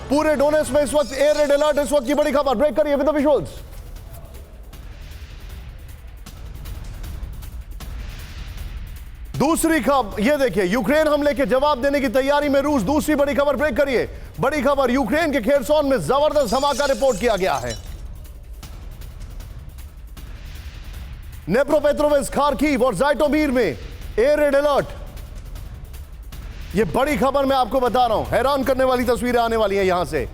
पूरे डोनेट्स में इस वक्त एयर रेड अलर्ट। इस वक्त की बड़ी खबर, ब्रेक करिए विद द विजुअल्स। दूसरी खबर ये देखिए, यूक्रेन हमले के जवाब देने की तैयारी में रूस। दूसरी बड़ी खबर, ब्रेक करिए। बड़ी खबर, यूक्रेन के खेरसोन में जबरदस्त धमाका रिपोर्ट किया गया है। नेप्रोपेट्रोविस्क, खार्किव और ज़ाइटोमीर में एयर रेड अलर्ट। ये बड़ी खबर मैं आपको बता रहा हूं, हैरान करने वाली तस्वीरें आने वाली हैं यहां से।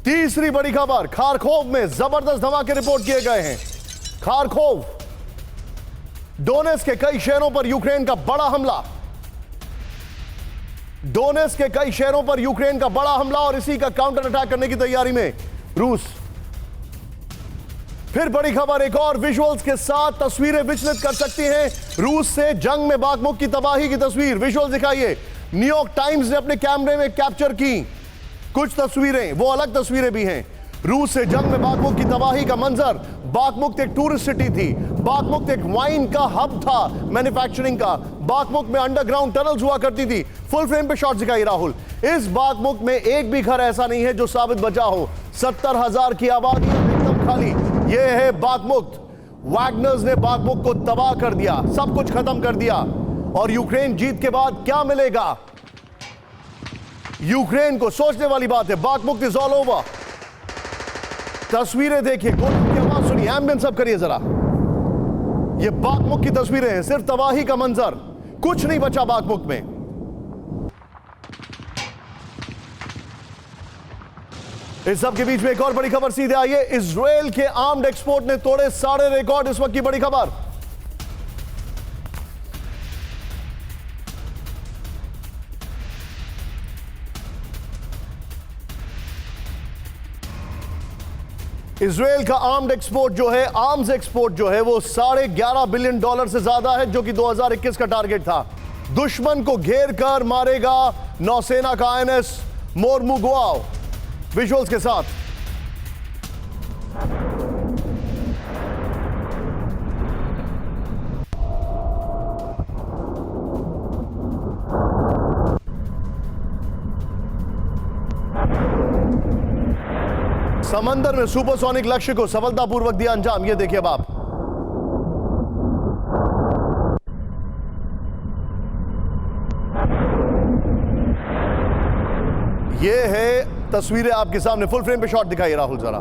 तीसरी बड़ी खबर, खार्कोव में जबरदस्त धमाके रिपोर्ट किए गए हैं। खार्कोव, डोनेट्स्क के कई शहरों पर यूक्रेन का बड़ा हमला। डोनेट्स्क के कई शहरों पर यूक्रेन का बड़ा हमला और इसी का काउंटर अटैक करने की तैयारी में रूस। फिर बड़ी खबर, एक और विजुअल्स के साथ तस्वीरें विचलित कर सकती हैं रूस से जंग में बाखमुख की तबाही की तस्वीर। विजुअल्स दिखाइए। न्यूयॉर्क टाइम्स ने अपने कैमरे में कैप्चर की कुछ तस्वीरें, वो अलग तस्वीरें भी हैं। रूस से जंग में बाखमुख की तबाही का मंजर। बाखमुख एक टूरिस्ट सिटी थी, बाखमुख एक वाइन का हब था, मैन्युफैक्चरिंग का। बाखमुख में अंडरग्राउंड टनल्स हुआ करती थी। फुल फ्रेम पे शॉट दिखाई राहुल। इस बाखमुख में एक भी घर ऐसा नहीं है जो साबित बचा हो। 70,000 की आबादी एकदम खाली। यह है बाखमुख। वैगनर्स ने बाखमुख को तबाह कर दिया, सब कुछ खत्म कर दिया। और यूक्रेन जीत के बाद क्या मिलेगा यूक्रेन को, सोचने वाली बात है। बाखमुख इज ऑल ओवर। तस्वीरें देखिए, गोलियों की आवाज सुनिए, एम्बियंस सब करिए जरा। ये बाखमुख की तस्वीरें हैं, सिर्फ तबाही का मंजर, कुछ नहीं बचा बाखमुख में। इस सब के बीच में एक और बड़ी खबर सीधे आई है। इजराइल के आर्म्ड एक्सपोर्ट ने तोड़े सारे रिकॉर्ड। इस वक्त की बड़ी खबर, इजराइल का आर्म्ड एक्सपोर्ट जो है, आर्म्स एक्सपोर्ट जो है, वो $11.5 बिलियन से ज्यादा है, जो कि 2021 का टारगेट था। दुश्मन को घेर कर मारेगा नौसेना का INS मोरमुगाओ। विजुअल्स के साथ समंदर में सुपरसोनिक लक्ष्य को सफलतापूर्वक दिया अंजाम। ये देखिए अब आप, ये है तस्वीरें आपके सामने, फुल फ्रेम पे शॉट दिखाइए राहुल जरा।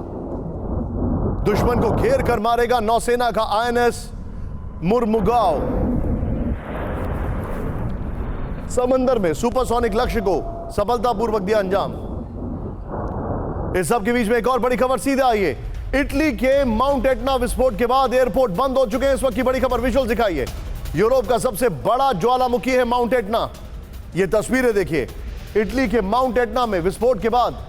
दुश्मन को घेर कर मारेगा नौसेना का INS मोरमुगाओ। समंदर में सुपरसोनिक लक्ष्य को सफलतापूर्वक दिया अंजाम। इस सब के बीच में एक और बड़ी खबर सीधे आई है। इटली के माउंट एटना विस्फोट के बाद एयरपोर्ट बंद हो चुके हैं। इस वक्त की बड़ी खबर, विजुअल दिखाइए। यूरोप का सबसे बड़ा ज्वालामुखी है माउंट एटना। ये तस्वीरें देखिए, इटली के माउंट एटना में विस्फोट के बाद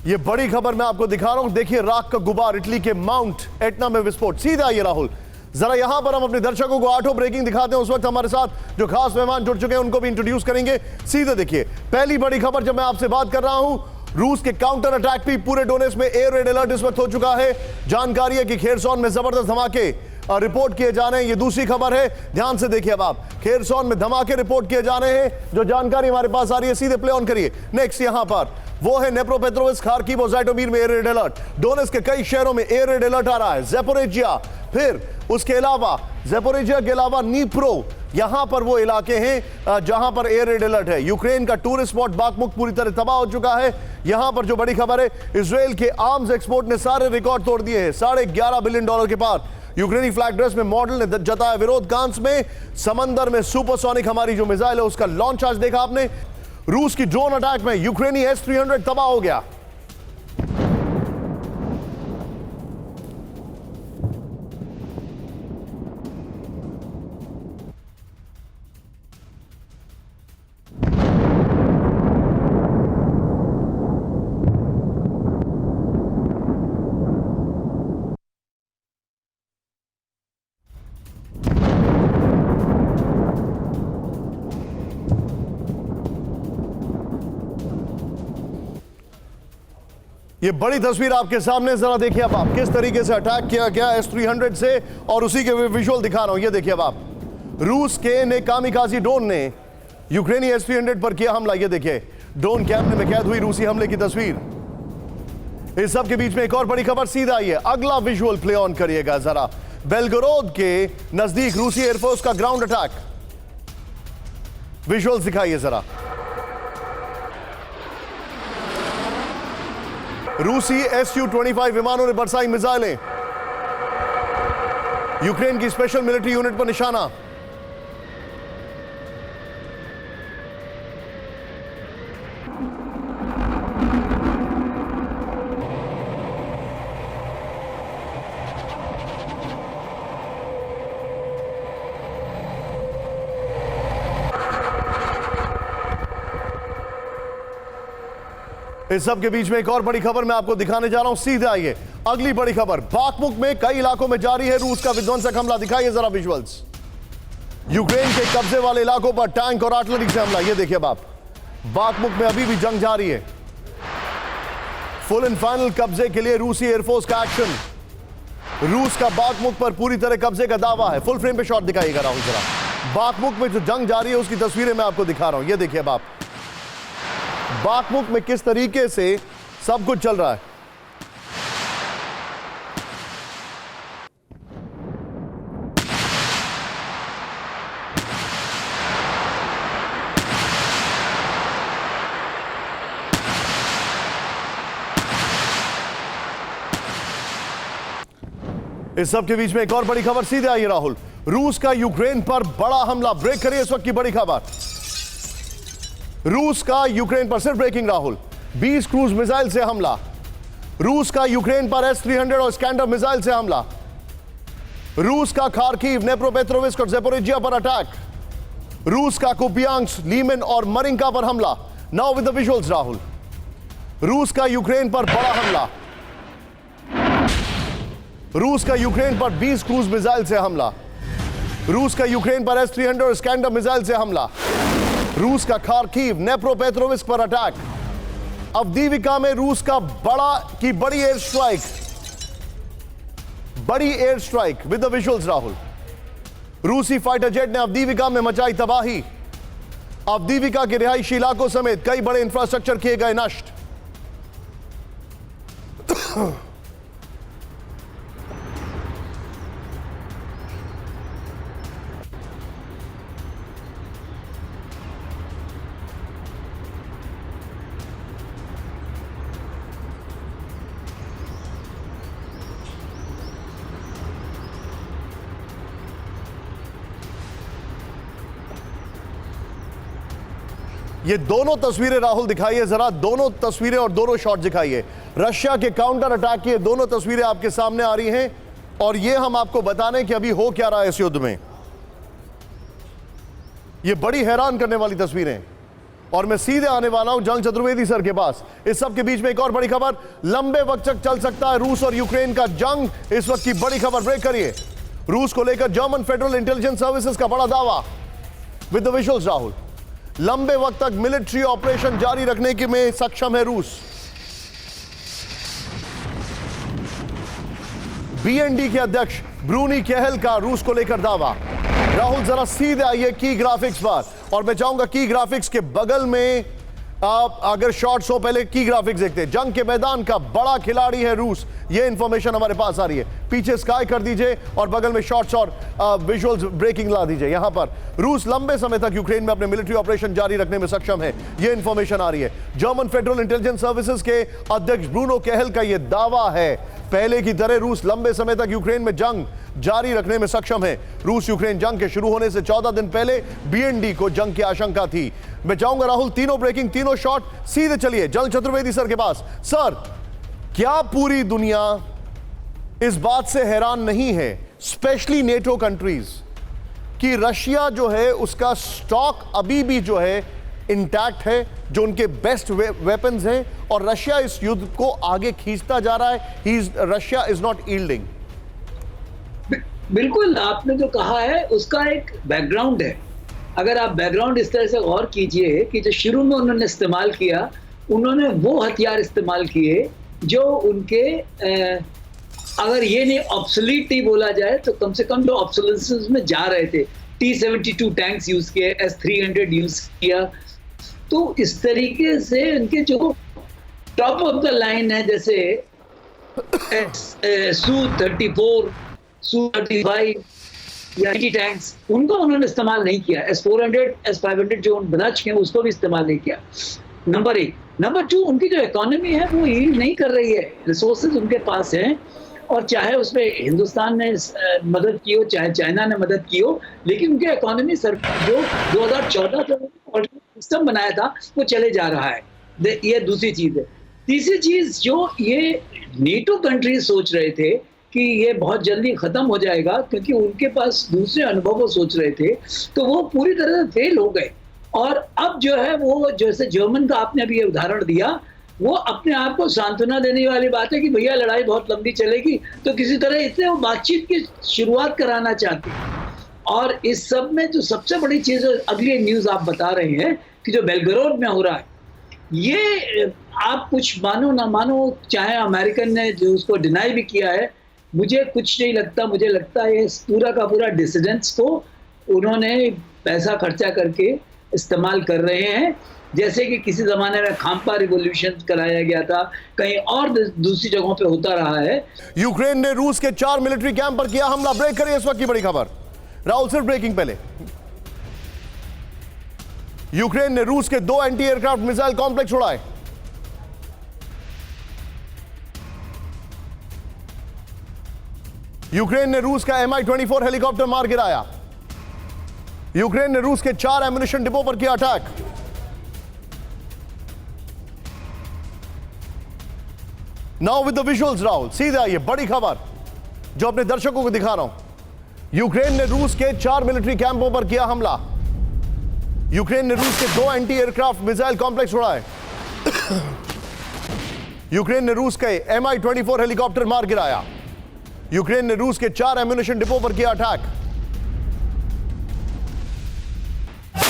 ये बड़ी खबर मैं आपको दिखा रहा हूं। देखिए राख का गुबार, इटली के माउंट एटना में विस्फोट। सीधा आइए राहुल जरा, यहां पर हम अपने दर्शकों को आठों ब्रेकिंग दिखाते हैं। उस वक्त हमारे साथ जो खास मेहमान जुड़ चुके हैं उनको भी इंट्रोड्यूस करेंगे। सीधे देखिए, पहली बड़ी खबर जब मैं आपसे बात कर रहा हूं, रूस के काउंटर अटैक भी पूरे डोनेट्स्क में एयर रेड अलर्ट इस वक्त हो चुका है। जानकारी है कि खेरसोन में जबरदस्त धमाके रिपोर्ट किए जा रहे हैं। ये दूसरी खबर है, ध्यान से देखिए अब आप। खेरसोन में धमाके रिपोर्ट किए जा रहे हैं, जो जानकारी हमारे पास आ रही है। सीधे प्ले ऑन करिए। नेक्स्ट यहां पर वो है नेप्रोपेट्रोविस्क, खार्किव और ज़ाइटोमीर में एयर रेड अलर्ट। डोनेट्स्क के कई शहरों में एयर रेड अलर्ट आ रहा है। ज़ैपोरिज्जिया, फिर उसके अलावा ज़ैपोरिज्जिया के अलावा नीप्रो, यहां पर वो इलाके हैं जहां पर एयर रेड अलर्ट है। यूक्रेन का टूरिस्ट स्पॉट बाखमुख पूरी तरह तबाह हो चुका है। यहां पर जो बड़ी खबर है, इजराइल के आर्म्स एक्सपोर्ट ने सारे रिकॉर्ड तोड़ दिए हैं। $11.5 बिलियन के पार। यूक्रेनी फ्लैग ड्रेस में मॉडल ने जताया विरोध। कांस में समंदर में सुपरसोनिक हमारी जो मिसाइल है उसका लॉन्च आज देखा आपने। रूस की ड्रोन अटैक में यूक्रेनी S-300 तबाह हो गया। ये बड़ी तस्वीर आपके सामने, जरा देखिए अब आप किस तरीके से अटैक किया गया S-300 से, और उसी के विजुअल दिखा रहा हूं। ये देखिए अब आप रूस के ने कामिकाजी ड्रोन ने यूक्रेनी S-300 पर किया हमला। ये देखिए ड्रोन कैमरे में कैद हुई रूसी हमले की तस्वीर। इस सब के बीच में एक और बड़ी खबर सीधा आई है। अगला विजुअल प्ले ऑन करिएगा जरा। बेलगोरोद के नजदीक रूसी एयरफोर्स का ग्राउंड अटैक, विजुअल्स दिखाइए जरा। रूसी Su-25 विमानों ने बरसाई मिसाइलें, यूक्रेन की स्पेशल मिलिट्री यूनिट पर निशाना। इस सब के बीच में एक और बड़ी खबर मैं आपको दिखाने जा रहा हूं। सीधे आइए अगली बड़ी खबर। बाखमुक में कई इलाकों में जारी है रूस का विध्वंसक हमला। दिखाइए जरा विजुअल्स। यूक्रेन के कब्जे वाले इलाकों पर टैंक और आर्टिलरी से हमला। ये देखिए बाप, बाखमुक में अभी भी जंग जारी है। फुल एंड फाइनल कब्जे के लिए रूसी एयरफोर्स का एक्शन। रूस का बाखमुक पर पूरी तरह कब्जे का दावा है। फुल फ्रेम पे शॉट दिखाइएगा राहुल जरा। बाखमुक में जो जंग जारी है उसकी तस्वीरें मैं आपको दिखा रहा हूं। ये देखिए बाप, बाखमुक में किस तरीके से सब कुछ चल रहा है। इस सब के बीच में एक और बड़ी खबर सीधे आई राहुल। रूस का यूक्रेन पर बड़ा हमला। ब्रेक करिए इस वक्त की बड़ी खबर। रूस का यूक्रेन पर सिर्फ ब्रेकिंग राहुल। 20 क्रूज मिसाइल से हमला। रूस का यूक्रेन पर S-300 और स्कैंडर मिसाइल से हमला। रूस का खार्किव, नेप्रोपेट्रोविस्क और ज़ेपोरिजिया पर अटैक। रूस का कुपियांस्क, लीमन और मरिंका पर हमला। Now with the visuals Rahul. रूस का यूक्रेन पर बड़ा हमला। रूस का यूक्रेन पर 20 क्रूज मिसाइल से हमला। रूस का यूक्रेन पर S-300 और स्कैंडर मिसाइल से हमला। रूस का खार्किव, नेप्रोपेट्रोविस्क पर अटैक। अवदीविका में रूस का बड़ी एयर स्ट्राइक। बड़ी air strike with the visuals Rahul. रूसी फाइटर जेट ने अवदीविका में मचाई तबाही। अवदीविका के रिहायशी इलाकों समेत कई बड़े इंफ्रास्ट्रक्चर किए गए नष्ट। ये दोनों तस्वीरें राहुल दिखाइए जरा। दोनों तस्वीरें और दोनों शॉट दिखाइए। रशिया के काउंटर अटैक की दोनों तस्वीरें आपके सामने आ रही हैं, और ये हम आपको बताने कि अभी हो क्या रहा है इस युद्ध में। ये बड़ी हैरान करने वाली तस्वीरें, और मैं सीधे आने वाला हूं जनरल चतुर्वेदी सर के पास। इस सब के बीच में एक और बड़ी खबर। लंबे वक्त तक चल सकता है रूस और यूक्रेन का जंग, इस वक्त की बड़ी खबर। ब्रेक करिए। रूस को लेकर जर्मन फेडरल इंटेलिजेंस सर्विसेज का बड़ा दावा। With the visuals Rahul. लंबे वक्त तक मिलिट्री ऑपरेशन जारी रखने के में सक्षम है रूस। BND के अध्यक्ष ब्रूनी केहल का रूस को लेकर दावा। राहुल जरा सीधे आइए की ग्राफिक्स पर, और मैं चाहूंगा की ग्राफिक्स के बगल में आप अगर शॉट्स हो पहले की ग्राफिक्स देखते हैं। जंग के मैदान का बड़ा खिलाड़ी है रूस, ये इंफॉर्मेशन हमारे पास आ रही है। पीछे स्काई कर दीजिए और बगल में शॉट्स और विजुअल्स ब्रेकिंग ला दीजिए। यहां पर रूस लंबे समय तक यूक्रेन में अपने मिलिट्री ऑपरेशन जारी रखने में सक्षम है, ये इंफॉर्मेशन आ रही है। जर्मन फेडरल इंटेलिजेंस सर्विसेज के अध्यक्ष ब्रूनो केहल का यह दावा है। पहले की तरह रूस लंबे समय तक यूक्रेन में जंग जारी रखने में सक्षम है। रूस यूक्रेन जंग के शुरू होने से 14 दिन पहले BND को जंग की आशंका थी। मैं चाहूंगा राहुल तीनों ब्रेकिंग, तीनों शॉट सीधे चलिए जनरल चतुर्वेदी सर के पास। सर, क्या पूरी दुनिया इस बात से हैरान नहीं है, स्पेशली नेटो कंट्रीज, कि रशिया जो है उसका स्टॉक अभी भी जो है इंटैक्ट है, जो उनके बेस्ट वेपन्स हैं, और रशिया इस युद्ध को आगे खींचता जा रहा है। Russia is not yielding. बिल्कुल, आपने जो कहा है उसका एक बैकग्राउंड है। अगर आप बैकग्राउंड इस तरह से गौर कीजिए कि जो शुरू में उन्होंने इस्तेमाल किया, उन्होंने वो हथियार इस्तेमाल किए जो उनके अगर ये नहीं ऑब्सोलीट नहीं बोला जाए तो कम से कम जो ऑब्सोलेंसेस में जा रहे थे। T-72 टैंक्स यूज किए, S-300 यूज किया। तो इस तरीके से उनके जो टॉप ऑफ द लाइन है, जैसे Su-34, Su-35 या टैंक्स, उनको उन्होंने इस्तेमाल नहीं किया। S-400, S-500 जो बना चुके हैं उसको भी इस्तेमाल नहीं किया। नंबर 1। नंबर 2, उनकी जो इकोनॉमी है वो यील्ड नहीं कर रही है। रिसोर्सेज उनके पास हैं, और चाहे उसमें हिंदुस्तान ने मदद की हो, चाहे चाइना ने मदद की हो, लेकिन उनकी इकोनॉमी जो 2014 से सिस्टम बनाया था वो चले जा रहा है। ये दूसरी चीज है। तीसरी चीज, जो ये नेटो कंट्रीज सोच रहे थे कि ये बहुत जल्दी खत्म हो जाएगा क्योंकि उनके पास दूसरे अनुभव को सोच रहे थे, तो वो पूरी तरह से फेल हो गए। और अब जो है वो, जैसे जर्मन का आपने अभी उदाहरण दिया, वो अपने आप को सांत्वना देने वाली बात है कि भैया लड़ाई बहुत लंबी चलेगी, तो किसी तरह इससे वो बातचीत की शुरुआत कराना चाहते हैं। और इस सब में जो सबसे बड़ी चीज, अगली न्यूज आप बता रहे हैं कि जो बेलग्राद में हो रहा है, ये आप कुछ मानो ना मानो, चाहे अमेरिकन ने जो उसको डिनाई भी किया है, मुझे कुछ नहीं लगता। मुझे लगता है इस पूरा का पूरा डिसिडेंट्स को उन्होंने पैसा खर्चा करके इस्तेमाल कर रहे हैं, जैसे कि किसी जमाने में खाम्पा रिवॉल्यूशन कराया गया था, कहीं और दूसरी जगहों पे होता रहा है। यूक्रेन ने रूस के 4 मिलिट्री कैंप पर किया हमला। ब्रेक करिए इस वक्त की बड़ी खबर। राहुल, सिर्फ ब्रेकिंग पहले। यूक्रेन ने रूस के 2 एंटी एयरक्राफ्ट मिसाइल कॉम्प्लेक्स उड़ाए। यूक्रेन ने रूस का Mi-24 हेलीकॉप्टर मार गिराया। यूक्रेन ने रूस के 4 एम्युनिशन डिपो पर किया attack. Now with the visuals Rahul, सीधा ये बड़ी खबर जो अपने दर्शकों को दिखा रहा हूं। यूक्रेन ने रूस के 4 मिलिट्री कैंपों पर किया हमला। यूक्रेन ने रूस के 2 एंटी एयरक्राफ्ट मिसाइल कॉम्प्लेक्स उड़ाए। यूक्रेन ने रूस के Mi-24 हेलीकॉप्टर मार गिराया। यूक्रेन ने रूस के 4 एम्युनिशन डिपो पर किया अटैक।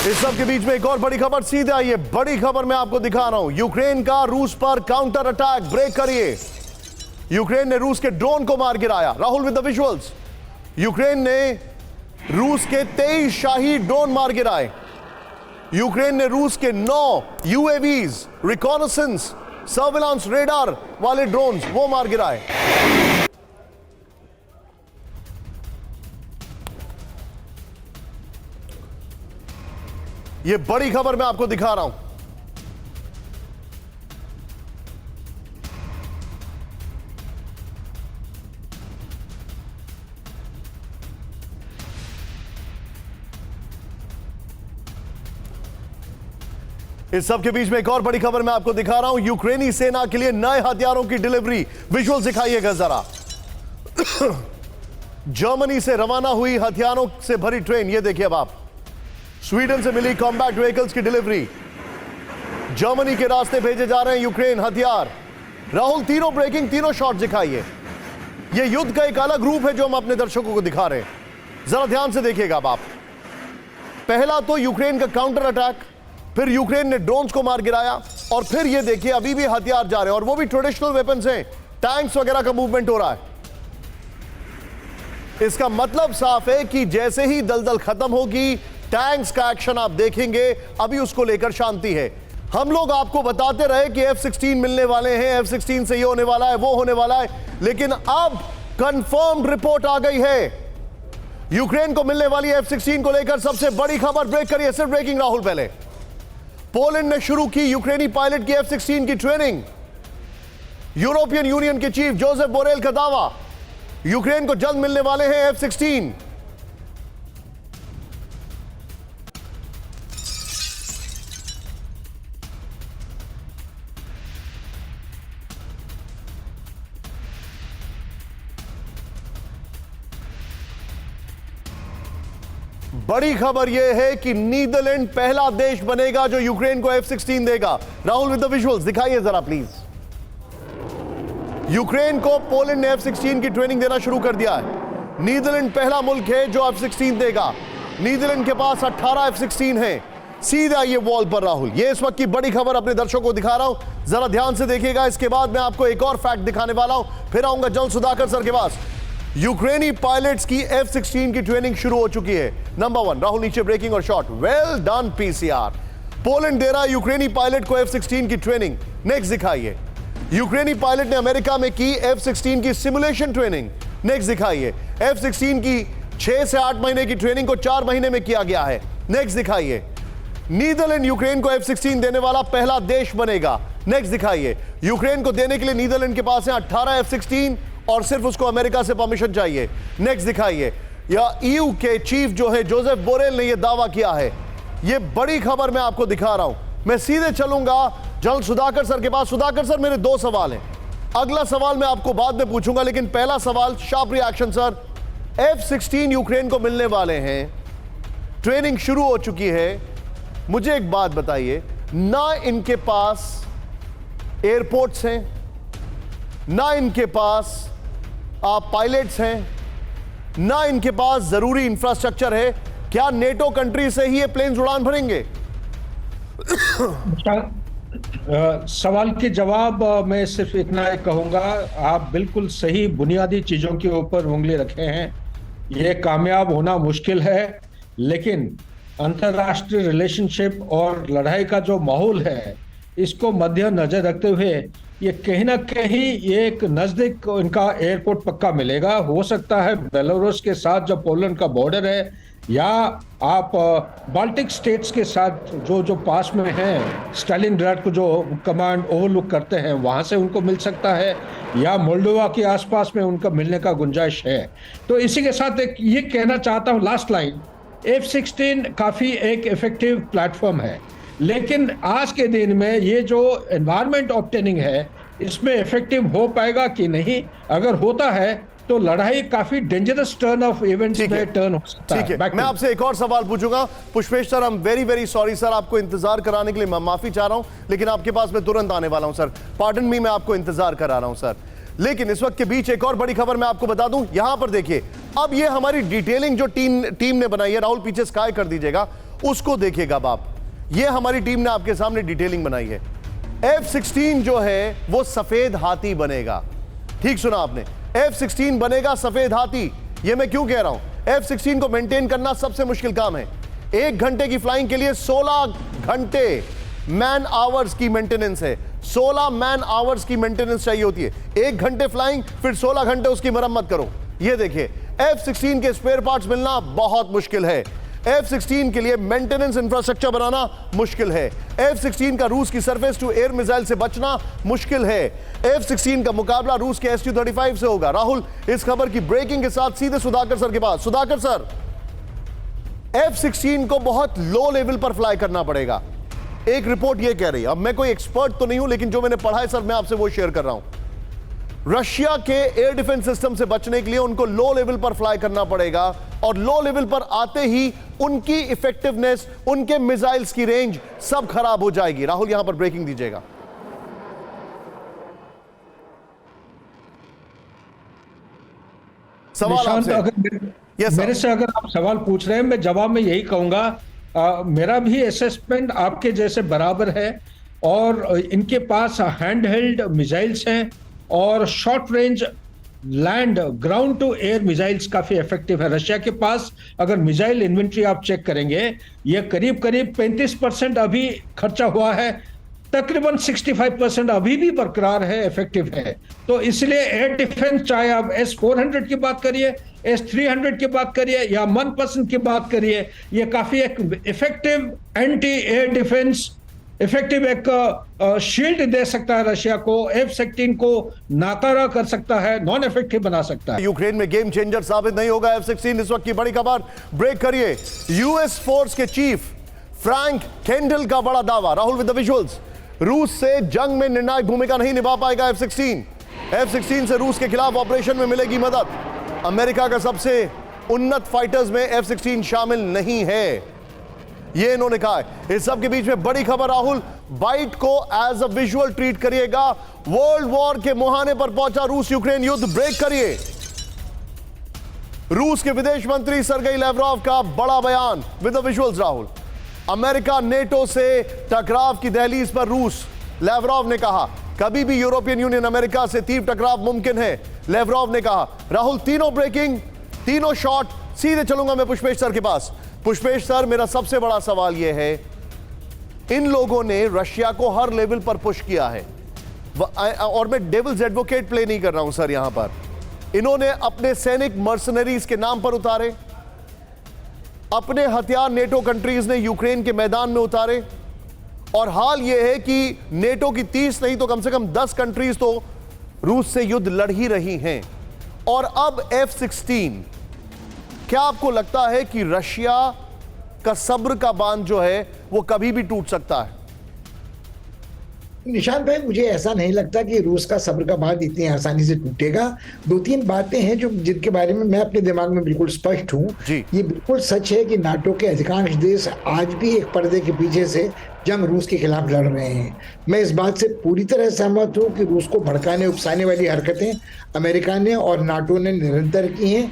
इस सब के बीच में एक और बड़ी खबर, सीधा ये बड़ी खबर मैं आपको दिखा रहा हूं। यूक्रेन का रूस पर काउंटर अटैक। ब्रेक करिए। यूक्रेन ने रूस के ड्रोन को मार गिराया। Rahul with the visuals. Ukraine ने रूस के 23 शाही ड्रोन मार गिराए। यूक्रेन ने रूस के 9 UAVs, रिकॉनेसेंस, सर्विलांस रेडार वाले ड्रोन्स वो मार गिराए। ये बड़ी खबर मैं आपको दिखा रहा हूं। इस सब के बीच में एक और बड़ी खबर मैं आपको दिखा रहा हूं। यूक्रेनी सेना के लिए नए हथियारों की डिलीवरी। विजुअल दिखाइएगा जरा। जर्मनी से रवाना हुई हथियारों से भरी ट्रेन, ये देखिए अब आप। स्वीडन से मिली कॉम्बैट व्हीकल्स की डिलीवरी। जर्मनी के रास्ते भेजे जा रहे हैं यूक्रेन हथियार। राहुल, तीनों ब्रेकिंग, तीनों शॉट दिखाइए। यह युद्ध का एक अलग रूप है जो हम अपने दर्शकों को दिखा रहे हैं। जरा ध्यान से देखिएगा अब आप। पहला तो यूक्रेन का काउंटर अटैक, फिर यूक्रेन ने ड्रोन्स को मार गिराया, और फिर ये देखिए अभी भी हथियार जा रहे हैं, और वो भी ट्रेडिशनल वेपन्स हैं। टैंक्स वगैरह का मूवमेंट हो रहा है। इसका मतलब साफ है कि जैसे ही दलदल खत्म होगी, टैंक्स का एक्शन आप देखेंगे। अभी उसको लेकर शांति है। हम लोग आपको बताते रहे कि F-16 मिलने वाले हैं, F-16 से ये होने वाला है, वो होने वाला है, लेकिन अब कंफर्म्ड रिपोर्ट आ गई है। यूक्रेन को मिलने वाली F-16 को लेकर सबसे बड़ी खबर। ब्रेक करिए, सिर्फ ब्रेकिंग राहुल पहले। पोलैंड ने शुरू की यूक्रेनी पायलट की F-16 की ट्रेनिंग। यूरोपियन यूनियन के चीफ जोसेफ बोरेल का दावा, यूक्रेन को जल्द मिलने वाले हैं F-16। बड़ी खबर यह है कि नीदरलैंड पहला देश बनेगा जो यूक्रेन को F-16 देगा। राहुल विद द विजुअल्स दिखाइए जरा प्लीज। यूक्रेन को पोलैंड ने F-16 की ट्रेनिंग देना शुरू कर दिया है। नीदरलैंड पहला मुल्क है जो F-16 देगा। नीदरलैंड के पास 18 F-16 हैं। सीधा ये वॉल पर राहुल। ये इस वक्त की बड़ी खबर अपने दर्शकों को दिखा रहा हूं, जरा ध्यान से देखिएगा। इसके बाद मैं आपको एक और फैक्ट दिखाने वाला हूं, फिर आऊंगा जल्द सुधाकर सर के पास। यूक्रेनी पायलट्स की F-16 की ट्रेनिंग शुरू हो चुकी है। नंबर 1 राहुल, नीचे ब्रेकिंग और shot, well done PCR. Poland दे रहा है यूक्रेनी पायलट को F-16 की ट्रेनिंग। नेक्स्ट दिखाइए। यूक्रेनी पायलट ने अमेरिका में की F-16 की सिमुलेशन ट्रेनिंग। नेक्स्ट दिखाइए। F-16 की 6 से 8 महीने की ट्रेनिंग को 4 महीने में किया गया है। नेक्स्ट दिखाइए। नीदरलैंड यूक्रेन को F-16 देने वाला पहला देश बनेगा। नेक्स्ट दिखाइए। यूक्रेन को देने के लिए नीदरलैंड के पास है 18 F-16 और सिर्फ उसको अमेरिका से परमिशन चाहिए। नेक्स्ट दिखाइए। या EU के चीफ जो है जोसेफ बोरेल ने यह दावा किया है। यह बड़ी खबर मैं आपको दिखा रहा हूं। मैं सीधे चलूंगा जल्द सुधाकर सर के पास। सुधाकर सर, मेरे 2 सवाल हैं। अगला सवाल मैं आपको बाद में पूछूंगा, लेकिन पहला सवाल sharp reaction sir. F-16 Ukraine को मिलने वाले हैं, ट्रेनिंग शुरू हो चुकी है। मुझे एक बात बताइए, ना इनके पास एयरपोर्ट्स हैं, ना इनके पास पायलट्स हैं, ना इनके पास जरूरी इंफ्रास्ट्रक्चर है। क्या नेटो कंट्री से ही ये प्लेन्स उड़ान भरेंगे? सवाल के जवाब मैं सिर्फ इतना ही कहूंगा, आप बिल्कुल सही बुनियादी चीजों के ऊपर उंगली रखे हैं। ये कामयाब होना मुश्किल है, लेकिन अंतर्राष्ट्रीय रिलेशनशिप और लड़ाई का जो माहौल है, इसको मद्देनजर रखते हुए ये कहीं ना कहीं ये एक नजदीक इनका एयरपोर्ट पक्का मिलेगा। हो सकता है बेलारूस के साथ जो पोलैंड का बॉर्डर है, या आप बाल्टिक स्टेट्स के साथ जो पास में हैं, स्टालिनग्राड को जो कमांड ओवरलुक करते हैं, वहां से उनको मिल सकता है, या मोल्डोवा के आसपास में उनका मिलने का गुंजाइश है। तो इसी के साथ एक ये कहना चाहता हूं, लास्ट लाइन, F-16 काफी एक इफेक्टिव प्लेटफॉर्म है, लेकिन आज के दिन में ये जो एनवायरनमेंट ऑब्टेनिंग है, इसमें इफेक्टिव हो पाएगा कि नहीं? अगर होता है तो लड़ाई काफी डेंजरस टर्न ऑफ इवेंट्स में टर्न हो सकता है। मैं आपसे एक और सवाल पूछूंगा। Pushpesh sir, I am very very sorry sir, आपको इंतजार कराने के लिए मैं माफी चाह रहा हूं, लेकिन आपके पास मैं तुरंत आने वाला हूं सर। पार्डन मी, मैं आपको इंतजार करा रहा हूं सर। लेकिन इस वक्त के बीच एक और बड़ी खबर मैं आपको बता दूं। यहां पर देखिए, अब ये हमारी डिटेलिंग जो टीम ने बनाई है, राहुल पीछे स्काई कर दीजिएगा, उसको देखिएगा आप। ये हमारी टीम ने आपके सामने डिटेलिंग बनाई है। F-16 जो है वो सफेद हाथी बनेगा। ठीक सुना आपने, F-16 बनेगा सफेद हाथी। ये मैं क्यों कह रहा हूं? F-16 को मेंटेन करना सबसे मुश्किल काम है। 1 घंटे की फ्लाइंग के लिए 16 घंटे मैन आवर्स की मेंटेनेंस है। 16 मैन आवर्स की मेंटेनेंस चाहिए होती है। 1 घंटे फ्लाइंग, फिर 16 घंटे उसकी मरम्मत करो। ये देखिए, F-16 के स्पेयर पार्ट्स मिलना बहुत मुश्किल है। F-16 के लिए मेंटेनेंस इंफ्रास्ट्रक्चर बनाना मुश्किल है। F-16 का रूस की सरफेस टू एयर मिसाइल से बचना मुश्किल है। F-16 का मुकाबला रूस के Su-35 से होगा। राहुल, इस खबर की ब्रेकिंग के साथ सीधे सुधाकर सर के पास। सुधाकर सर, F-16 को बहुत लो लेवल पर फ्लाई करना पड़ेगा, एक रिपोर्ट यह कह रही है। अब मैं कोई एक्सपर्ट तो नहीं हूं, लेकिन जो मैंने पढ़ा है सर, मैं आपसे वो शेयर कर रहा हूं। रशिया के एयर डिफेंस सिस्टम से बचने के लिए उनको लो लेवल पर फ्लाई करना पड़ेगा, और लो लेवल पर आते ही उनकी इफेक्टिवनेस, उनके मिसाइल्स की रेंज सब खराब हो जाएगी। राहुल, यहां पर ब्रेकिंग दीजिएगा। सवाल आपसे। मेरे से अगर आप सवाल पूछ रहे हैं, मैं जवाब में यही कहूंगा, मेरा भी असेसमेंट आपके जैसे बराबर है, और इनके पास हैंड हेल्ड मिसाइल्स हैं और short range land ground to air missiles काफी इफेक्टिव है। रशिया के पास अगर मिसाइल इन्वेंट्री आप चेक करेंगे, ये करीब करीब 35% अभी खर्चा हुआ है, तकरीबन 65% अभी भी बरकरार है, इफेक्टिव है। तो इसलिए एयर डिफेंस, चाहे आप S-400 की बात करिए, S-300 की बात करिए, या मनपसंद की बात करिए, ये काफी एक effective anti air defence, effective एक शील्ड दे सकता है रशिया को। F-16 को नाकारा कर सकता है, नॉन इफेक्टिव बना सकता है। यूक्रेन में गेम चेंजर साबित नहीं होगा F-16। इस वक्त की बड़ी खबर, ब्रेक करिए। यूएस फोर्स के चीफ फ्रैंक केंडल का बड़ा दावा। Rahul with the visuals. रूस से जंग में निर्णायक भूमिका नहीं निभा पाएगा F-16। F-16 से रूस के खिलाफ ऑपरेशन में मिलेगी मदद। अमेरिका का सबसे उन्नत फाइटर्स में F-16 शामिल नहीं है, ये इन्होंने कहा है। इस सब के बीच में बड़ी खबर, राहुल, बाइट को एज अ विजुअल ट्रीट करिएगा। वर्ल्ड वॉर के मुहाने पर पहुंचा रूस यूक्रेन युद्ध। ब्रेक करिए। रूस के विदेश मंत्री सरगेई लैवरोव का बड़ा बयान with the visuals. Rahul, America NATO से टकराव की दहलीज पर रूस, लेवरोव ने कहा कभी भी यूरोपियन यूनियन अमेरिका से तीव्र टकराव मुमकिन है, लेवरोव ने कहा। राहुल, तीनों ब्रेकिंग, तीनों शॉट। सीधे चलूंगा मैं पुष्पेश सर के पास। पुष्पेश सर, मेरा सबसे बड़ा सवाल यह है, इन लोगों ने रशिया को हर लेवल पर पुश किया है, और मैं डेविल्स एडवोकेट प्ले नहीं कर रहा हूं सर यहां पर। इन्होंने अपने सैनिक मर्सनरीज के नाम पर उतारे, अपने हथियार नेटो कंट्रीज ने यूक्रेन के मैदान में उतारे, और हाल यह है कि नेटो की 30 नहीं तो कम से कम 10 कंट्रीज तो रूस से युद्ध लड़ ही रही हैं। और अब F-16, क्या आपको लगता है कि रशिया का सब्र का बांध जो है वो कभी भी टूट सकता है? निशांत भाई, मुझे ऐसा नहीं लगता कि रूस का सब्र का बांध इतनी आसानी से टूटेगा। 2-3 बातें हैं जो जिनके बारे में मैं अपने दिमाग में बिल्कुल स्पष्ट हूँ। ये बिल्कुल सच है कि नाटो के अधिकांश देश आज भी एक पर्दे के पीछे से जंग रूस के खिलाफ लड़ रहे हैं। मैं इस बात से पूरी तरह सहमत हूँ कि रूस को भड़काने उकसाने वाली हरकतें अमेरिका ने और नाटो ने निरंतर की हैं।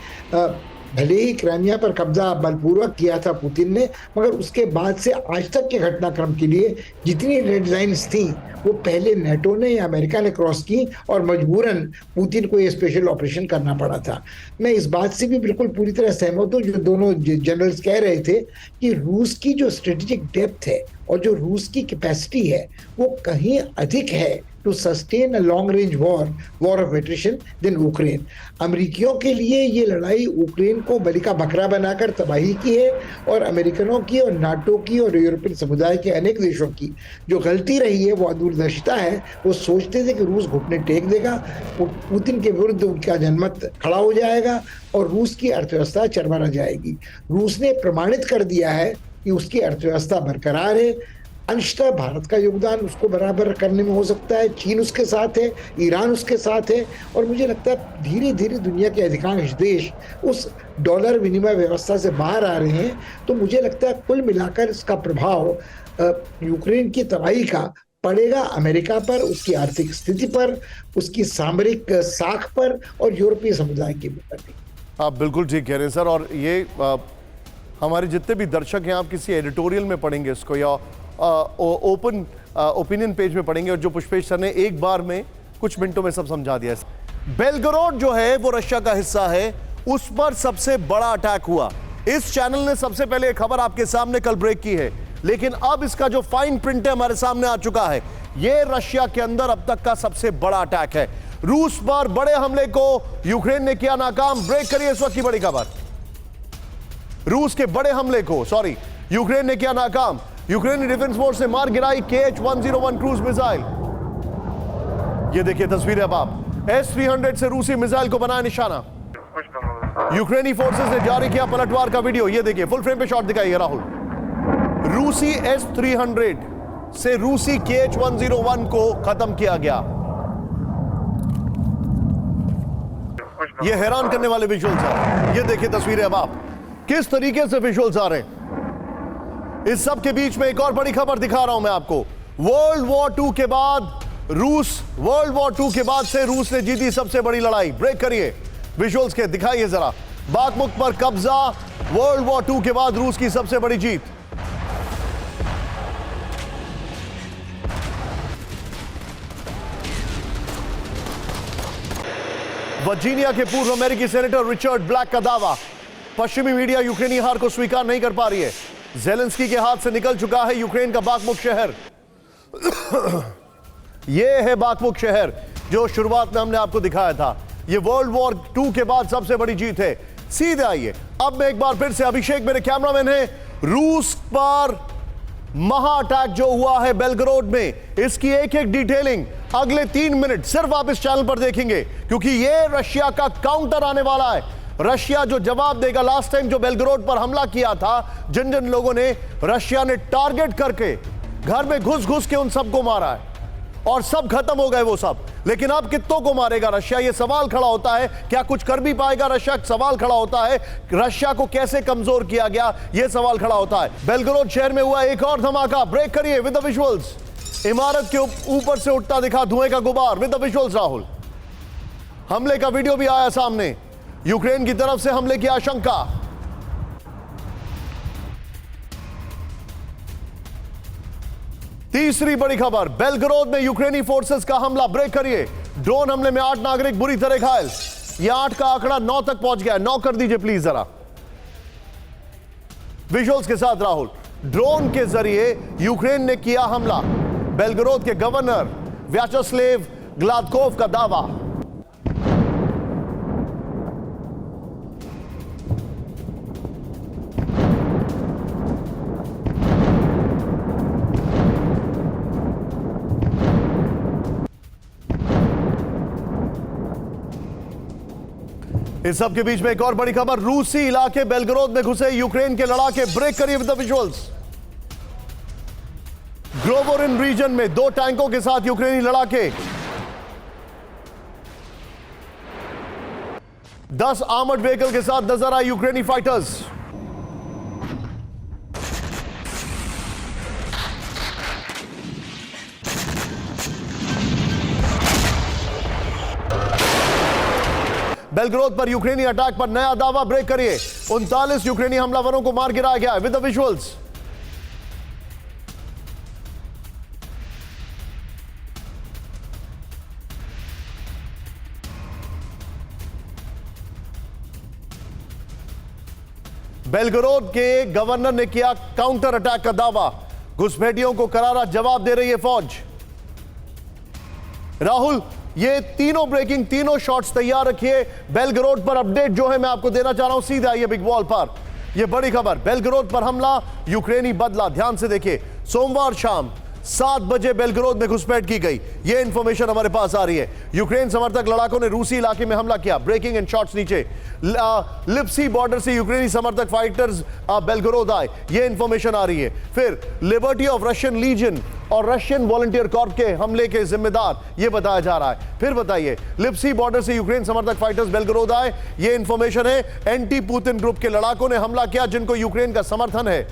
भले ही क्राइमिया पर कब्जा बलपूर्वक किया था पुतिन ने, मगर उसके बाद से आज तक के घटनाक्रम के लिए जितनी रेड लाइन्स थी वो पहले नेटो ने या अमेरिका ने क्रॉस की, और मजबूरन पुतिन को ये स्पेशल ऑपरेशन करना पड़ा था। मैं इस बात से भी बिल्कुल पूरी तरह सहमत हूँ जो दोनों जनरल्स कह रहे थे कि रूस की जो स्ट्रेटेजिक डेप्थ है और जो रूस की कैपेसिटी है वो कहीं अधिक है to sustain a long range war of attrition than Ukraine. अमेरिकियों के लिए ये लड़ाई यूक्रेन को बलि का बकरा बनाकर तबाही की है, और अमेरिकनों की और नाटो की और यूरोपियन समुदाय के अनेक देशों की जो गलती रही है वो दूरदर्शिता है। वो सोचते थे कि रूस घुटने टेक देगा, पुतिन के विरुद्ध उनका जनमत खड़ा हो जाएगा और रूस की अर्थव्यवस्था चरमरा जाएगी। रूस ने प्रमाणित कर दिया है कि उसकी अर्थव्यवस्था बरकरार है। अंशतः भारत का योगदान उसको बराबर करने में हो सकता है, चीन उसके साथ है, ईरान उसके साथ है, और मुझे लगता है धीरे धीरे दुनिया के अधिकांश देश उस डॉलर विनिमय व्यवस्था से बाहर आ रहे हैं। तो मुझे लगता है कुल मिलाकर इसका प्रभाव यूक्रेन की तबाही का पड़ेगा अमेरिका पर, उसकी आर्थिक स्थिति पर, उसकी सामरिक साख पर और यूरोपीय समुदाय के ऊपर। आप बिल्कुल ठीक कह रहे हैं सर, और ये हमारे जितने भी दर्शक हैं, आप किसी एडिटोरियल में पढ़ेंगे इसको या ओपन ओपिनियन पेज में पढ़ेंगे, और जो पुष्पेश सर ने एक बार में कुछ मिनटों में सब समझा दिया। बेलगरोड जो है वो रशिया का हिस्सा है, उस पर सबसे बड़ा अटैक हुआ। इस चैनल ने सबसे पहले खबर आपके सामने कल ब्रेक की है, लेकिन अब इसका जो फाइन प्रिंट है हमारे सामने आ चुका है। यह रशिया के अंदर अब तक का सबसे बड़ा अटैक है। रूस पर बड़े हमले को यूक्रेन ने किया नाकाम। ब्रेक करिए इस वक्त की बड़ी खबर। रूस के बड़े हमले को यूक्रेन ने किया नाकाम। यूक्रेनी डिफेंस फोर्स ने मार गिराई KH-101 क्रूज मिसाइल। ये देखिए तस्वीरें अब आप। S-300 से रूसी मिसाइल को बनाया निशाना। यूक्रेनी फोर्सेस ने जारी किया पलटवार का वीडियो। ये देखिए फुल फ्रेम पे शॉट दिखाइए राहुल। रूसी S-300 से रूसी KH-101 को खत्म किया गया। ये हैरान करने वाले विजुअल्स हैं। ये देखिए तस्वीरें अब आप, किस तरीके से विजुअल्स आ रहे हैं। इस सब के बीच में एक और बड़ी खबर दिखा रहा हूं मैं आपको। वर्ल्ड वॉर 2 के बाद से रूस ने जीती सबसे बड़ी लड़ाई। ब्रेक करिए विजुअल्स के, दिखाइए जरा। बाखमुख पर कब्जा, वर्ल्ड वॉर 2 के बाद रूस की सबसे बड़ी जीत। वर्जीनिया के पूर्व अमेरिकी सेनेटर रिचर्ड ब्लैक का दावा, पश्चिमी मीडिया यूक्रेनी हार को स्वीकार नहीं कर पा रही है। जेलेंस्की के हाथ से निकल चुका है यूक्रेन का बाखमुख शहर। यह है बाखमुख शहर जो शुरुआत में हमने आपको दिखाया था। यह वर्ल्ड वॉर 2 के बाद सबसे बड़ी जीत है। सीधे आइए अब मैं एक बार फिर से, अभिषेक मेरे कैमरामैन है, रूस पर महा अटैक जो हुआ है बेलगरोड में, इसकी एक एक डिटेलिंग अगले 3 मिनट सिर्फ आप इस चैनल पर देखेंगे, क्योंकि यह रशिया का काउंटर आने वाला है। रशिया जो जवाब देगा। लास्ट टाइम जो बेलगरोड पर हमला किया था, जिन जिन लोगों ने, रशिया ने टारगेट करके घर में घुस घुस के उन सबको मारा है, और सब खत्म हो गए वो सब। लेकिन अब कितनों को मारेगा रशिया, ये सवाल खड़ा होता है। क्या कुछ कर भी पाएगा रशिया, सवाल खड़ा होता है। रशिया को कैसे कमजोर किया गया, यह सवाल खड़ा होता है। बेलगरोड शहर में हुआ एक और धमाका। ब्रेक करिए विद द विजुअल्स। इमारत के ऊपर से उठता दिखा धुएं का गुबार। With the visuals Rahul. हमले का वीडियो भी आया सामने। यूक्रेन की तरफ से हमले की आशंका। तीसरी बड़ी खबर, बेलगरोद में यूक्रेनी फोर्सेस का हमला, ब्रेक करिए। ड्रोन हमले में 8 नागरिक बुरी तरह घायल। यह 8 का आंकड़ा 9 तक पहुंच गया। 9 कर दीजिए प्लीज जरा विजुअल्स के साथ। राहुल, ड्रोन के जरिए यूक्रेन ने किया हमला, बेलगरोद के गवर्नर व्याचेस्लेव ग्लादकोव का दावा। इस सब के बीच में एक और बड़ी खबर, रूसी इलाके बेलगरोद में घुसे यूक्रेन के लड़ाके, ब्रेक करिए विद द विजुअल्स। ग्रोवोरिन रीजन में 2 टैंकों के साथ यूक्रेनी लड़ाके, 10 आर्मर्ड व्हीकल के साथ नजर आए यूक्रेनी फाइटर्स। बेलगरोद पर यूक्रेनी अटैक पर नया दावा, ब्रेक करिए। 39 यूक्रेनी हमलावरों को मार गिराया गया है विद द विजुअल्स। बेलगरोद के गवर्नर ने किया काउंटर अटैक का दावा, घुसपैठियों को करारा जवाब दे रही है फौज। राहुल, ये तीनों ब्रेकिंग, तीनों शॉट्स तैयार रखिए। बेलगरोद पर अपडेट जो है मैं आपको देना चाह रहा हूं, सीधा ये बिग वॉल पर। ये बड़ी खबर, बेलगरोद पर हमला, यूक्रेनी बदला। ध्यान से देखिए, सोमवार शाम 7 बजे बेलगरोद में घुसपैठ की गई, ये इंफॉर्मेशन हमारे पास आ रही है। यूक्रेन समर्थक लड़ाकों ने रूसी इलाके में हमला किया, ब्रेकिंग एंड शॉट्स नीचे। लिप्सी बॉर्डर से यूक्रेनी समर्थक फाइटर्स बेलगरोद आए, ये इंफॉर्मेशन आ रही है। फिर लिबर्टी ऑफ रशियन लीजन और रशियन वॉलंटियर कॉर्प के हमले के जिम्मेदार, ये बताया जा रहा है। फिर बताइए, लिप्सी बॉर्डर से यूक्रेन समर्थक फाइटर्स बेलगरोद आए, ये इंफॉर्मेशन है। एंटी पुतिन ग्रुप के लड़ाकों ने हमला किया जिनको यूक्रेन का समर्थन है।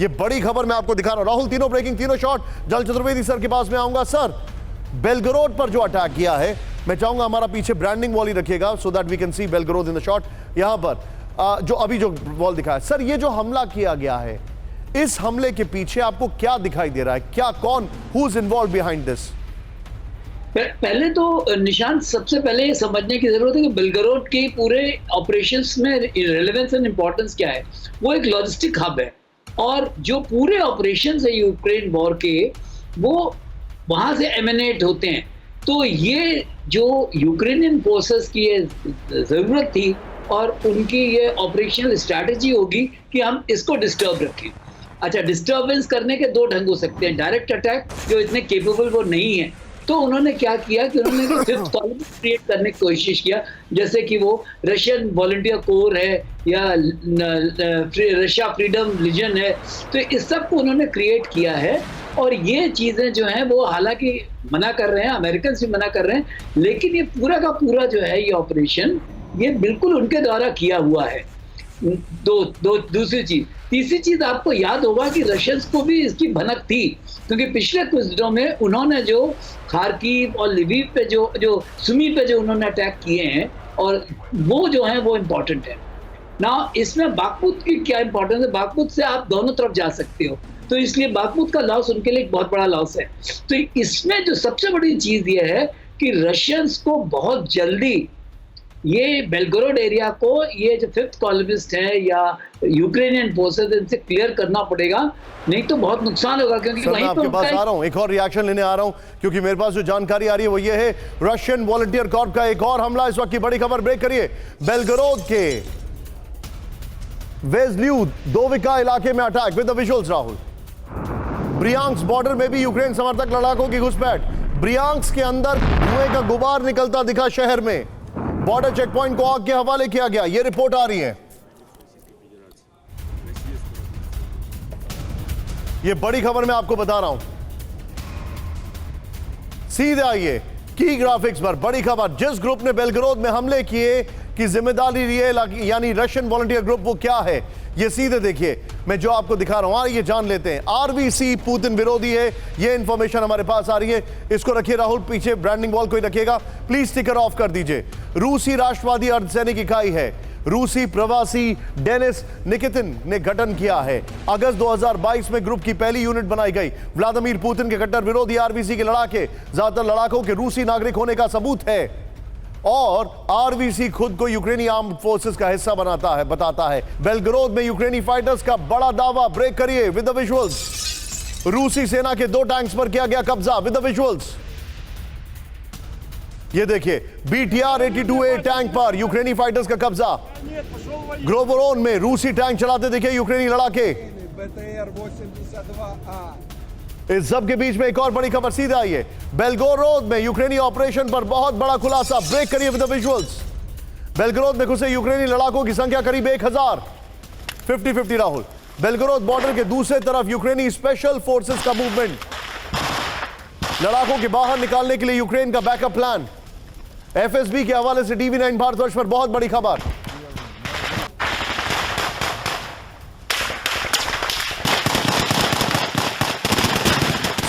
ये बड़ी खबर मैं आपको दिखा रहा हूं। राहुल, तीनों ब्रेकिंग, तीनों शॉट। जल चतुर्वेदी सर के पास में आऊंगा। सर, बेलगरोद पर जो अटैक किया है, मैं चाहूंगा हमारा पीछे ब्रांडिंग वॉल ही रखिएगा so that we can see Belgorod in the shot. यहां पर जो अभी जो वॉल दिखाया सर, ये जो हमला किया गया है, इस हमले के पीछे आपको क्या दिखाई दे रहा है? क्या, कौन, who is involve behind this? पहले तो निशांत, सबसे पहले ये समझने की जरूरत है कि बेलगरोद के पूरे ऑपरेशंस में रेलेवेंस एंड इंपॉर्टेंस क्या है। वो एक लॉजिस्टिक हब है और जो पूरे ऑपरेशंस है यूक्रेन वॉर के, वो वहां से एमिनेट होते हैं। तो ये जो यूक्रेनियन फोर्सेस की ये जरूरत थी और उनकी ये ऑपरेशनल स्ट्रैटेजी होगी कि हम इसको डिस्टर्ब रखें। अच्छा, डिस्टर्बेंस करने के 2 ढंग हो सकते हैं। डायरेक्ट अटैक, जो इतने केपेबल वो नहीं है, तो उन्होंने क्या किया कि उन्होंने 5th कॉलम क्रिएट करने की कोशिश किया, जैसे कि वो रशियन वॉलंटियर कोर है या रशिया फ्रीडम लीजन है। तो इस सब को उन्होंने क्रिएट किया है और ये चीजें जो हैं वो हालांकि मना कर रहे हैं, अमेरिकन भी मना कर रहे हैं, लेकिन ये पूरा का पूरा जो है ये ऑपरेशन ये बिल्कुल उनके द्वारा किया हुआ है। दूसरी चीज, तीसरी चीज, आपको याद होगा कि रशियंस को भी इसकी भनक थी, क्योंकि पिछले कुछ दिनों में उन्होंने जो खार्किव और लिविव पे जो सुमी पे जो उन्होंने अटैक किए हैं, और वो जो है वो इम्पोर्टेंट है ना। इसमें बागमुत की क्या इंपॉर्टेंस है? बागमुत से आप दोनों तरफ जा सकते हो, तो इसलिए बागमुत का लॉस उनके लिए एक बहुत बड़ा लॉस है। तो इसमें जो सबसे बड़ी चीज ये है कि रशियंस को बहुत जल्दी ये बेलगरोद एरिया को, ये जो 5th कॉलमिस्ट है या यूक्रेनियन फोर्सेस, इनसे क्लियर करना पड़ेगा, नहीं तो बहुत नुकसान होगा। क्योंकि सर, मैं आपके पास आ रहा हूं, एक और रिएक्शन लेने आ रहा हूं, क्योंकि मेरे पास जो जानकारी आ रही है वो ये है, रशियन वॉलंटियर कॉर्प का एक और हमला, इस वक्त की बड़ी खबर, ब्रेक करिए। बेलगरोद के वेजल्यू-दोविका इलाके में attack with the visuals. Rahul, Bryansk border में भी यूक्रेन समर्थक लड़ाकों की घुसपैठ, ब्रियांस्क के अंदर धुएं का गुबार निकलता दिखा शहर में, बॉर्डर चेक पॉइंट को आग के हवाले किया गया, यह रिपोर्ट आ रही है। यह बड़ी खबर मैं आपको बता रहा हूं, सीधे आइए की ग्राफिक्स पर। बड़ी खबर, जिस ग्रुप ने बेलगरोद में हमले किए की जिम्मेदारी ली है, यानी रशियन वॉलंटियर ग्रुप, वो क्या है ये सीधे देखिए, मैं जो आपको दिखा रहा हूं। आइए जान लेते हैं। आरबीसी पुतिन विरोधी है, ये इंफॉर्मेशन हमारे पास आ रही है। इसको रखिए राहुल, पीछे ब्रांडिंग वॉल कोई रखिएगा, प्लीज स्टिकर ऑफ कर दीजिए। रूसी राष्ट्रवादी अर्धसैनिक इकाई है, रूसी प्रवासी डेनिस निकितिन ने गठन किया है। अगस्त 2022 में ग्रुप की पहली यूनिट बनाई गई। व्लादिमीर पुतिन के कट्टर विरोधी आरवीसी के लड़ाके ज्यादातर लड़ाकों के रूसी नागरिक होने का सबूत है और आरवीसी खुद को यूक्रेनी आर्म्ड फोर्सेस का हिस्सा बताता है। बेलग्रोद में यूक्रेनी फाइटर्स का बड़ा दावा, ब्रेक करिए विद द विजुअल्स। रूसी सेना के 2 टैंक्स पर किया गया कब्जा विद द विजुअल्स। ये देखिए BTR 82A टैंक पर यूक्रेनी फाइटर्स का कब्जा। ग्रोवोरोन में रूसी टैंक चलाते दिखे यूक्रेनी लड़ाके। इस सब के बीच में एक और बड़ी खबर सीधे आई है। बेलगोरोद में यूक्रेनी ऑपरेशन पर बहुत बड़ा खुलासा, ब्रेक करिए विद द विजुअल्स। बेलगोरोद में घुसे यूक्रेनी लड़ाकों की संख्या करीब 1000। 50-50 राहुल। बेलगोरोद बॉर्डर के दूसरे तरफ यूक्रेनी स्पेशल फोर्सेस का मूवमेंट, लड़ाकों के बाहर निकालने के लिए यूक्रेन का बैकअप प्लान। FSB के हवाले से TV9 भारतवर्ष पर बहुत बड़ी खबर।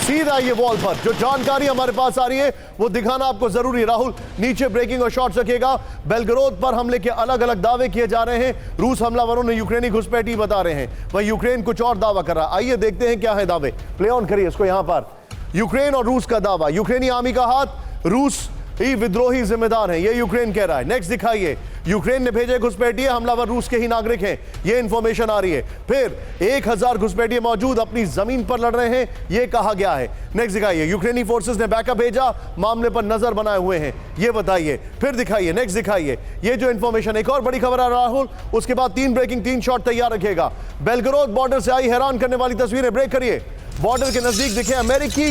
सीधा ये वॉल पर जो जानकारी हमारे पास आ रही है वो दिखाना आपको जरूरी है। राहुल नीचे ब्रेकिंग और शॉट्स रखिएगा। बेलग्रोद पर हमले के अलग अलग दावे किए जा रहे हैं। रूस हमलावरों ने यूक्रेनी घुसपैठी बता रहे हैं, वहीं यूक्रेन कुछ और दावा कर रहा है। आइए देखते हैं क्या है दावे। प्ले ऑन करिए इसको। यहां पर यूक्रेन और रूस का दावा, यूक्रेनी आर्मी का हाथ, रूस ही विद्रोही जिम्मेदार है, ये यूक्रेन कह रहा है। नेक्स्ट दिखाइए। यूक्रेन ने भेजे घुसपैठिए, हमलावर रूस के ही नागरिक हैं, ये इंफॉर्मेशन आ रही है। फिर 1000 घुसपैठिए मौजूद अपनी जमीन पर लड़ रहे हैं, ये कहा गया है। नेक्स्ट दिखाइए। यूक्रेनी फोर्सेस ने बैकअप भेजा, मामले पर नजर बनाए हुए हैं, ये बताइए। फिर दिखाइए। नेक्स्ट दिखाइए। ये जो इंफॉर्मेशन, एक और बड़ी खबर आ राहुल, उसके बाद 3 ब्रेकिंग 3 शॉट तैयार रखिएगा। बेलग्रोद बॉर्डर से आई हैरान करने वाली तस्वीरें, ब्रेक करिए। बॉर्डर के नजदीक दिखे अमेरिकी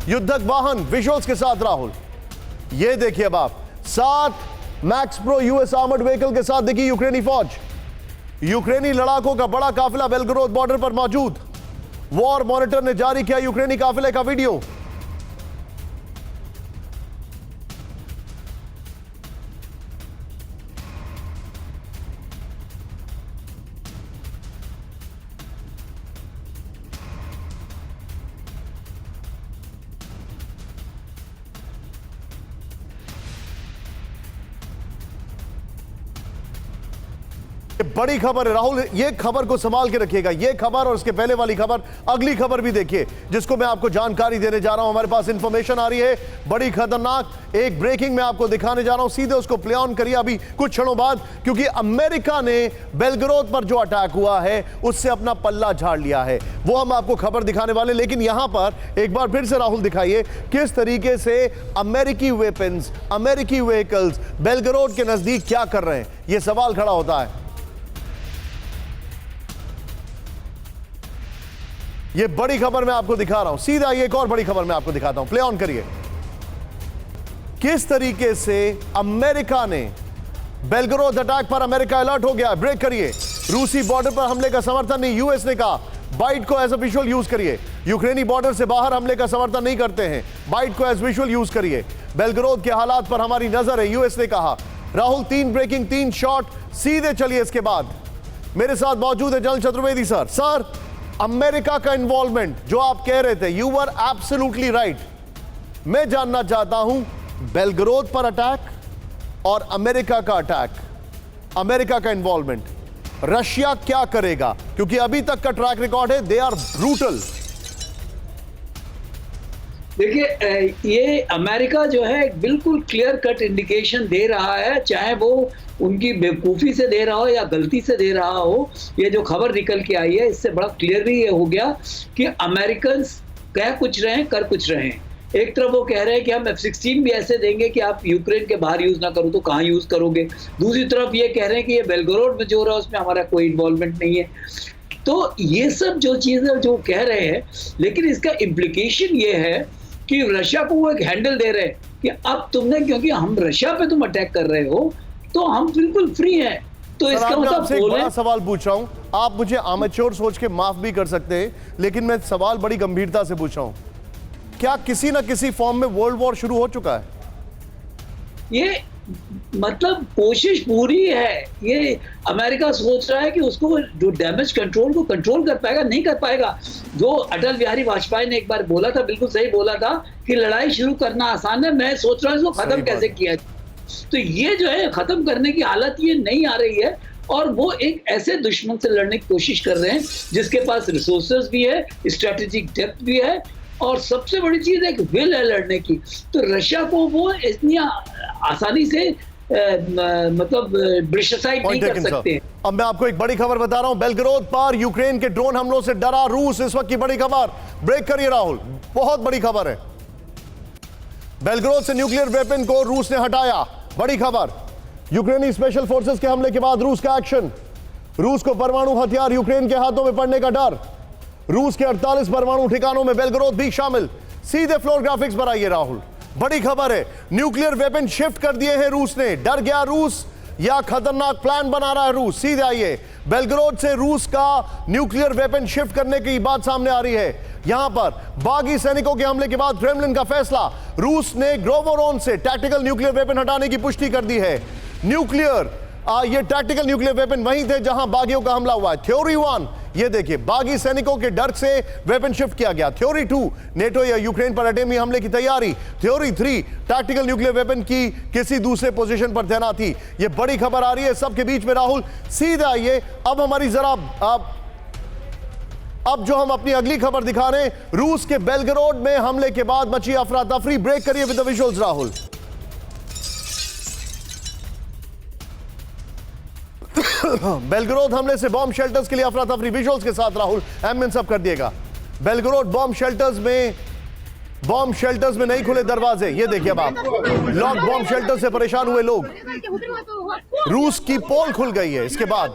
युद्धक वाहन विजुअल्स के साथ राहुल। ये देखिए अब आप 7 max pro US armoured vehicle के साथ दिखी यूक्रेनी फौज। यूक्रेनी लड़ाकों का बड़ा काफिला बेलग्रोद बॉर्डर पर मौजूद। वॉर मॉनिटर ने जारी किया यूक्रेनी काफिले का वीडियो। बड़ी खबर है राहुल, ये खबर को संभाल के रखिएगा। ये खबर और उसके पहले वाली खबर, अगली खबर भी देखिए जिसको मैं आपको जानकारी देने जा रहा हूं। हमारे पास इंफॉर्मेशन आ रही है बड़ी खतरनाक, एक ब्रेकिंग में आपको दिखाने जा रहा हूं। सीधे उसको प्ले ऑन करिए अभी कुछ क्षणों बाद, क्योंकि अमेरिका ने बेलग्रोद पर जो अटैक हुआ है उससे अपना पल्ला झाड़ लिया है, वो हम आपको खबर दिखाने वाले। लेकिन यहां पर एक बार फिर से राहुल दिखाइए किस तरीके से अमेरिकी वेपन्स, अमेरिकी व्हीकल्स बेलग्रोद के नजदीक क्या कर रहे हैं, यह सवाल खड़ा होता है। ये बड़ी खबर मैं आपको दिखा रहा हूं। सीधा ये एक और बड़ी खबर मैं आपको दिखाता हूं, प्ले ऑन करिए। किस तरीके से अमेरिका ने बेलग्रोद अटैक पर अमेरिका अलर्ट हो गया। ब्रेक करिए। रूसी बॉर्डर पर हमले का समर्थन नहीं, यूएस ने कहा। बाइट को एज अ विजुअल यूज करिए। यूक्रेनी बॉर्डर से बाहर हमले का समर्थन नहीं करते हैं, बाइट को एज विजुअल यूज करिए। बेलग्रोद के हालात पर हमारी नजर है, यूएस ने कहा। राहुल 3 ब्रेकिंग 3 शॉट, सीधे चलिए इसके बाद। मेरे साथ मौजूद है general Chaturvedi sir. Sir, America का इन्वॉल्वमेंट जो आप कह रहे थे, यू वर एब्सोल्युटली राइट। मैं जानना चाहता हूं बेलग्रोद पर अटैक और अमेरिका का अटैक, अमेरिका का इन्वॉल्वमेंट, रशिया क्या करेगा? क्योंकि अभी तक का ट्रैक रिकॉर्ड है, दे आर ब्रूटल। देखिए, ये अमेरिका जो है बिल्कुल क्लियर कट इंडिकेशन दे रहा है, चाहे वो उनकी बेवकूफ़ी से दे रहा हो या गलती से दे रहा हो। ये जो खबर निकल के आई है इससे बड़ा क्लियरली ये हो गया कि अमेरिकन कह कुछ रहे हैं, कर कुछ रहे हैं। एक तरफ वो कह रहे हैं कि हम F-16 भी ऐसे देंगे कि आप यूक्रेन के बाहर यूज ना करो तो कहाँ यूज करोगे। दूसरी तरफ ये कह रहे हैं कि ये बेलग्रोद में जो हो रहा है उसमें हमारा कोई इन्वॉल्वमेंट नहीं है। तो ये सब जो चीज़ें जो कह रहे हैं, लेकिन इसका इम्प्लीकेशन ये है कि रशिया को वो एक हैंडल दे रहे हैं कि अब तुमने, क्योंकि हम रशिया पे तुम अटैक कर रहे हो तो हम बिल्कुल फ्री हैं। तो इसका मतलब एक बड़ा सवाल पूछ रहा हूं, आप मुझे आमेच्योर सोच के माफ भी कर सकते हैं, लेकिन मैं सवाल बड़ी गंभीरता से पूछ रहा हूं। क्या किसी ना किसी फॉर्म में वर्ल्ड वॉर शुरू हो चुका है? ये मतलब कोशिश पूरी है। ये अमेरिका सोच रहा है कि उसको जो डैमेज कंट्रोल को कंट्रोल कर पाएगा, नहीं कर पाएगा। जो अटल बिहारी वाजपेयी ने एक बार बोला था, बिल्कुल सही बोला था कि लड़ाई शुरू करना आसान है, मैं सोच रहा हूँ इसको खत्म कैसे किया जाए। तो ये जो है खत्म करने की हालत ये नहीं आ रही है, और वो एक ऐसे दुश्मन से लड़ने की कोशिश कर रहे हैं जिसके पास रिसोर्सेज भी है, स्ट्रेटेजिक डेप्थ भी है, और सबसे बड़ी चीज एक विल है लड़ने की। तो रशिया को वो इतनी आसानी से मतलब ब्रिटिशाइड नहीं कर सकते। अब मैं आपको एक बड़ी खबर बता रहा हूं, बेलग्रोद पर यूक्रेन के ड्रोन हमलों से डरा रूस। इस वक्त की बड़ी खबर, ब्रेक करिए राहुल, बहुत बड़ी खबर है। बेलग्रोद से न्यूक्लियर वेपन को रूस ने हटाया, बड़ी खबर। यूक्रेनी स्पेशल फोर्सेस के हमले के बाद रूस का एक्शन। रूस को परमाणु हथियार यूक्रेन के हाथों में पड़ने का डर। रूस के 48 परमाणु ठिकानों में बेलग्रोद भी शामिल। सीधे फ्लोर ग्राफिक्स पर आइए राहुल, बड़ी खबर है। न्यूक्लियर वेपन शिफ्ट कर दिए हैं रूस ने। डर गया रूस या खतरनाक प्लान बना रहा है रूस? सीधे आइए, बेलग्रोद से रूस का न्यूक्लियर वेपन शिफ्ट करने की बात सामने आ रही है। यहां पर बागी सैनिकों के हमले के बाद क्रेमलिन का फैसला, रूस ने ग्रोवोरोन से टैक्टिकल न्यूक्लियर वेपन हटाने की पुष्टि कर दी है। न्यूक्लियर ये टैक्टिकल न्यूक्लियर वेपन वहीं थे जहां बागियों का हमला हुआ है। थ्योरी 1, ये देखिए, बागी सैनिकों के डर से वेपन शिफ्ट किया गया। थ्योरी 2, नेटो या यूक्रेन पर एटमी हमले की तैयारी। थ्योरी 3, टैक्टिकल न्यूक्लियर वेपन की किसी दूसरे पोजीशन पर तैनाती। ये बड़ी खबर आ रही है सबके बीच में राहुल। सीधा आइए, अब हमारी जरा अब जो हम अपनी अगली खबर दिखा रहे हैं, रूस के बेलग्रोड में हमले के बाद मची अफरा तफरी। ब्रेक करिए विद द विजुअल्स राहुल। बेलग्रोद हमले से बॉम्ब शेल्टर्स के लिए अफरा तफरी, विजुअल्स के साथ राहुल एमएन सब कर दिएगा। बेलग्रोद बॉम्ब शेल्टर्स में नहीं खुले दरवाजे, ये देखिए अब आप, लॉक बॉम्ब शेल्टर से परेशान हुए लोग। रूस की पोल खुल गई है इसके बाद।